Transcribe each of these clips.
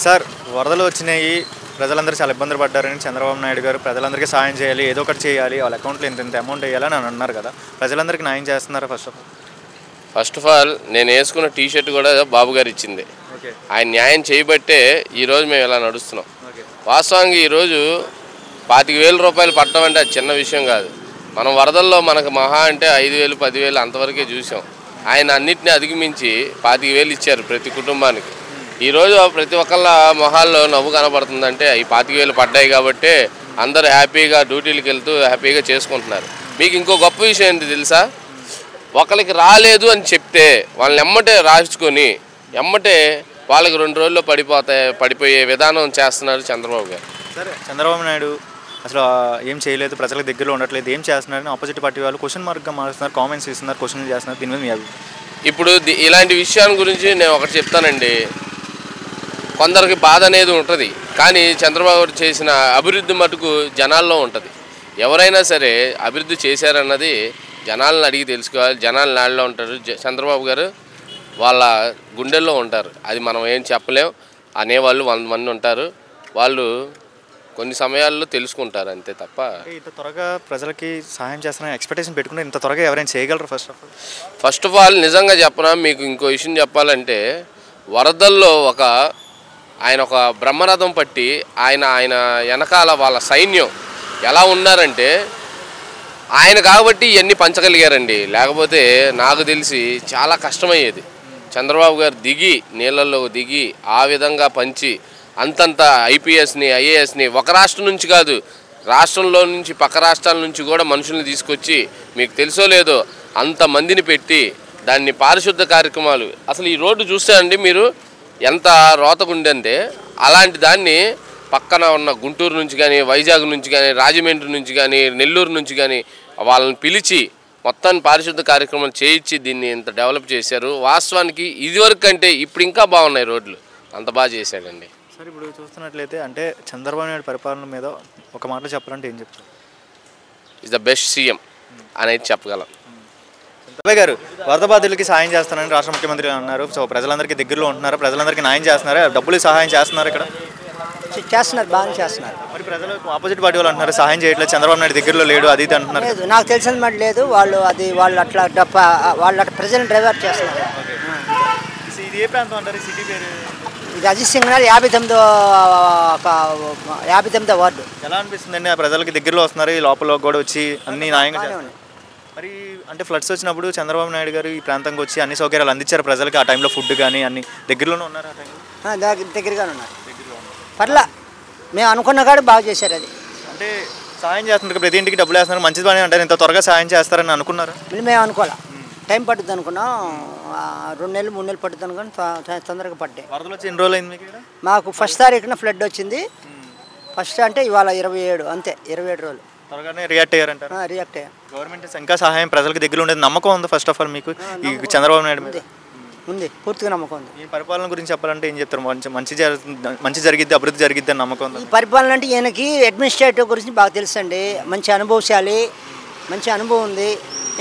Sir వరదలు వచ్చినాయి, ప్రజలందరూ చాలా ఇబ్బందులు పడ్డారని చంద్రబాబు నాయుడు గారు ప్రజలందరికీ సాయం చేయాలి, ఏదో ఒకటి చేయాలి, వాళ్ళ అకౌంట్లో ఇంత అమౌంట్ వేయాలని అని అన్నారు కదా. ప్రజలందరికీ న్యాయం చేస్తున్నారా? ఫస్ట్ ఆఫ్ ఆల్ నేను వేసుకున్న టీషర్ట్ కూడా బాబు గారు ఇచ్చింది. ఆయన న్యాయం చేయబట్టే ఈరోజు మేము ఇలా నడుస్తున్నాం. వాస్తవానికి ఈరోజు 25,000 రూపాయలు పట్టడం అంటే అది చిన్న విషయం కాదు. మనం వరదల్లో మనకు మహా అంటే 5,000 10,000 అంతవరకే చూసాం. ఆయన అన్నింటినీ అధిగమించి 25,000 ఇచ్చారు ప్రతి కుటుంబానికి. ఈరోజు ప్రతి ఒక్కళ్ళ మొహాల్లో నవ్వు కనబడుతుందంటే ఈ 25,000 పడ్డాయి కాబట్టి అందరూ హ్యాపీగా డ్యూటీలకు వెళ్తూ హ్యాపీగా చేసుకుంటున్నారు. మీకు ఇంకో గొప్ప విషయం ఏంటి తెలుసా? ఒకరికి రాలేదు అని చెప్తే వాళ్ళని ఎమ్మటే రాసుకొని ఎమ్మటే వాళ్ళకి 2 రోజుల్లో పడిపోయే విధానం చేస్తున్నారు చంద్రబాబు గారు. సరే, చంద్రబాబు నాయుడు అసలు ఏం చేయలేదు, ప్రజలకు దగ్గరలో ఉండట్లేదు, ఏం చేస్తున్నారని ఆపోజిట్ పార్టీ వాళ్ళు క్వశ్చన్ మార్క్గా మారుస్తున్నారు, కామెంట్స్ ఇస్తున్నారు, క్వశ్చన్ చేస్తున్నారు. దీని మీద ఇప్పుడు ఇలాంటి విషయాల గురించి నేను ఒకటి చెప్తానండి. కొందరికి బాధ అనేది ఉంటుంది, కానీ చంద్రబాబు గారు చేసిన అభివృద్ధి మటుకు జనాల్లో ఉంటుంది. ఎవరైనా సరే అభివృద్ధి చేశారన్నది జనాలను అడిగి తెలుసుకోవాలి. జనాలు నాళ్ళలో ఉంటారు, చంద్రబాబు గారు వాళ్ళ గుండెల్లో ఉంటారు. అది మనం ఏం చెప్పలేం. అనేవాళ్ళు 100 మంది ఉంటారు, వాళ్ళు కొన్ని సమయాల్లో తెలుసుకుంటారు అంతే తప్ప. ఇంత త్వరగా ప్రజలకి సహాయం చేస్తారని ఎక్స్పెక్టేషన్ పెట్టుకుంటే ఇంత త్వరగా ఎవరైనా చేయగలరు? ఫస్ట్ ఆఫ్ ఆల్ నిజంగా చెప్పనా మీకు ఇంకో విషయం చెప్పాలంటే, వరదల్లో ఆయన ఒక బ్రహ్మరథం పట్టి ఆయన వెనకాల వాళ్ళ సైన్యం ఎలా ఉన్నారంటే, ఆయన కాబట్టి ఇవన్నీ పంచగలిగారండి. లేకపోతే నాకు తెలిసి చాలా కష్టమయ్యేది. చంద్రబాబు గారు నీళ్ళల్లో దిగి ఆ విధంగా పంచి అంతంత ఐపీఎస్ని ఐఏఎస్ని ఒక రాష్ట్రం నుంచి కాదు, రాష్ట్రంలో నుంచి పక్క రాష్ట్రాల నుంచి కూడా మనుషుల్ని తీసుకొచ్చి, మీకు తెలుసో లేదో అంతమందిని పెట్టి దాన్ని పారిశుద్ధ కార్యక్రమాలు. అసలు ఈ రోడ్డు చూస్తే అండి మీరు ఎంత రోతగుండంటే, అలాంటి దాన్ని పక్కన ఉన్న గుంటూరు నుంచి కానీ, వైజాగ్ నుంచి కానీ, రాజమండ్రి నుంచి కానీ, నెల్లూరు నుంచి కానీ వాళ్ళని పిలిచి మొత్తాన్ని పారిశుద్ధ కార్యక్రమాలు చేయించి దీన్ని ఇంత డెవలప్ చేశారు. వాస్తవానికి ఇదివరకు కంటే ఇప్పుడు ఇంకా బాగున్నాయి రోడ్లు, అంత బాగా చేశాడండి. సార్, ఇప్పుడు చూస్తున్నట్లయితే అంటే చంద్రబాబు నాయుడు పరిపాలన మీద ఒక మాటలో చెప్పాలంటే ఏం చెప్తారు? ఈజ్ ద బెస్ట్ సీఎం అనేది చెప్పగలం. చంద్రబాబు గారు వరద బాధితులకి సాయం చేస్తానని రాష్ట్ర ముఖ్యమంత్రి అన్నారు. సో ప్రజలందరికీ దగ్గరలో ఉంటున్నారు, ప్రజలందరికీ న్యాయం చేస్తున్నారా? డబ్బులు సహాయం చేస్తున్నారు, ఇక్కడ చేస్తున్నారు, బాగా చేస్తున్నారు. మరి ప్రజలు ఆపోజిట్ పార్టీ వాళ్ళు అంటున్నారు సహాయం చేయట్లేదు, చంద్రబాబు నాయుడు దగ్గరలో లేడు, అది అంటున్నారు. లేదు, నాకు తెలిసిన మాట లేదు. వాళ్ళు అట్లా ప్రజలను డ్రైవర్ చేస్తున్నారు. ఇది ఏ ప్రాంతం అంటారు? సిటీ పేరు ఇది అజిత్ సింగ్ నగర్ 59వ వార్డు. ఎలా అనిపిస్తుందండి? ఆ ప్రజలకి దగ్గరలో వస్తున్నారు, ఈ లోపల కూడా వచ్చి అన్ని న్యాయంగా. మరి అంటే ఫ్లడ్స్ వచ్చినప్పుడు చంద్రబాబు నాయుడు గారు ఈ ప్రాంతంకి వచ్చి అన్ని సౌకర్యాలు అందించారు ప్రజలకి. ఆ టైంలో ఫుడ్ కానీ అన్ని దగ్గరలోనే ఉన్నారు. ఆ టైంలో దగ్గరగానే ఉన్నారు. పర్లా మేము అనుకున్న కాడ బాగా చేశారు. అది అంటే సాయం చేస్తున్నారు, ప్రతి ఇంటికి డబ్బులు వేస్తున్నారు, మంచిది అని అంటారు. ఇంత త్వరగా సాయం చేస్తారని అనుకున్నారు? మేము అనుకోవాలి, టైం పడుతుంది అనుకున్నాం. 2 నెలలు 3 నెలలు పడుతుంది అనుకుని తొందరగా పడ్డాయి. వరదలు వచ్చి ఎన్ని రోజులు అయింది మీకు? మాకు 1వ తారీఖున ఫ్లడ్ వచ్చింది. ఫస్ట్ అంటే ఇవాళ 27, అంతే 27 రోజులు. త్వరగానే రియాక్ట్ అయ్యారంటారు? రియాక్ట్ అయ్యాం. గవర్నమెంట్ ఇంకా సహాయం ప్రజలకు దగ్గర ఉండేది నమ్మకం ఉంది ఫస్ట్ ఆఫ్ ఆల్ మీకు ఈ చంద్రబాబు నాయుడు మీద? ఉంది, పూర్తిగా నమ్మకం ఉంది. ఈ పరిపాలన గురించి చెప్పాలంటే ఏం చెప్తారు? మంచి జరిగిద్ది, అభివృద్ధి జరిగిద్ది అని నమ్మకం ఉంది. ఈ పరిపాలన అంటే ఈయనకి అడ్మినిస్ట్రేటివ్ గురించి బాగా తెలుసు అండి. మంచి అనుభవశాలి, మంచి అనుభవం ఉంది.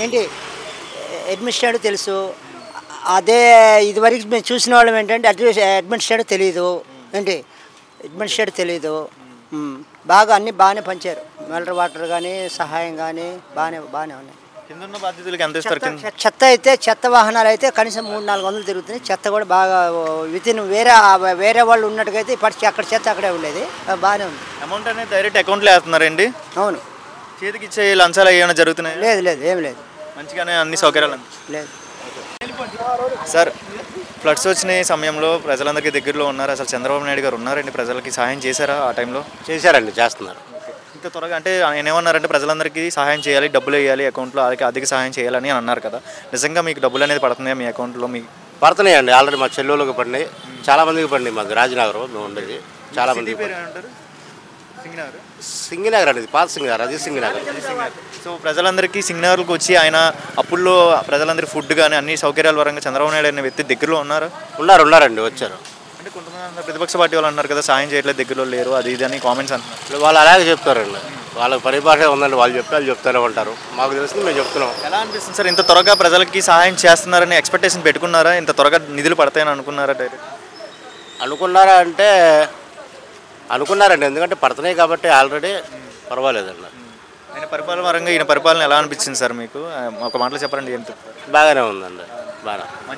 ఏంటి అడ్మినిస్ట్రేటివ్ తెలుసు. అదే ఇదివరకు మేము చూసిన వాళ్ళం ఏంటంటే అడ్మినిస్ట్రేటివ్ తెలియదు. ఏంటి అడ్మినిస్ట్రేటివ్ తెలియదు. బాగా అన్నీ బాగానే పంచారు. మినరల్ వాటర్ కానీ సహాయం కానీ బాగానే ఉన్నాయి. కింద బాధ్యతలకు ఎంత ఇస్తారు? చెత్త అయితే చెత్త వాహనాలు అయితే కనీసం 300-400 తిరుగుతున్నాయి. చెత్త కూడా బాగా వితిన్ వేరే వాళ్ళు ఉన్నట్టుగా అయితే ఇప్పటికీ అక్కడ చెత్త అక్కడే ఉండేది. బాగానే ఉంది. అమౌంట్ అనేది డైరెక్ట్ అకౌంట్లో వేస్తున్నారండి? అవును. చేతికి ఇచ్చే లంచాలు ఏమైనా జరుగుతున్నాయి? లేదు, ఏం లేదు. మంచిగానే అన్ని సౌకర్యాలు లేదు. సార్, ఫ్లడ్స్ వచ్చిన సమయంలో ప్రజలందరికీ దగ్గరలో ఉన్నారు. అసలు చంద్రబాబు నాయుడు గారు ఉన్నారండి, ప్రజలకి సహాయం చేశారా ఆ టైంలో? చేశారండి, చేస్తున్నారు. ఇంత త్వరగా అంటే ఆయన ఏమన్నారంటే ప్రజలందరికీ సహాయం చేయాలి, డబ్బులు వేయాలి అకౌంట్లో, అధిక సహాయం చేయాలని అన్నారు కదా. నిజంగా మీకు డబ్బులు అనేది పడుతున్నాయా మీ అకౌంట్లో? మీకు పడుతున్నాయండి. ఆల్రెడీ మా చెల్లెళ్ళకి పడినాయి, చాలా మందికి పడినాయి. మాకు రాజనగరం మేము ఉండేది, చాలా మంది. సింగినగర్ అండి, పాత సింగినగర్, అది సింగినగర్. సో ప్రజలందరికీ సింగినగర్కి వచ్చి ఆయన అప్పుల్లో ప్రజలందరికీ ఫుడ్ కానీ అన్ని సౌకర్యాల పరంగా చంద్రబాబు నాయుడు అనే వ్యక్తి దగ్గరలో ఉన్నారండి, వచ్చారు. అంటే కొంతమంది ప్రతిపక్ష పార్టీ వాళ్ళు అన్నారు కదా సాయం చేయట్లేదు, దగ్గరలో లేరు, అది ఇది అని కామెంట్స్ అంటున్నారు. వాళ్ళు అలాగే చెప్తారండి, వాళ్ళకి పరిభాష ఉందండి. వాళ్ళు చెప్తానే ఉంటారు, మాకు తెలిసింది మేము చెప్తున్నాం. ఎలా అనిపిస్తుంది సార్? ఇంత త్వరగా ప్రజలకి సహాయం చేస్తున్నారని ఎక్స్పెక్టేషన్ పెట్టుకున్నారా? ఇంత త్వరగా నిధులు పడతాయని అనుకున్నారా? డైరెక్ట్ అనుకున్నారా అంటే అనుకున్నారండి, ఎందుకంటే పడుతున్నాయి కాబట్టి ఆల్రెడీ పర్వాలేదండి. ఆయన పరిపాలన పరంగా ఈయన పరిపాలన ఎలా అనిపించింది సార్ మీకు? ఒక మాటలో చెప్పండి. ఎంత బాగానే ఉందండి, బాగా.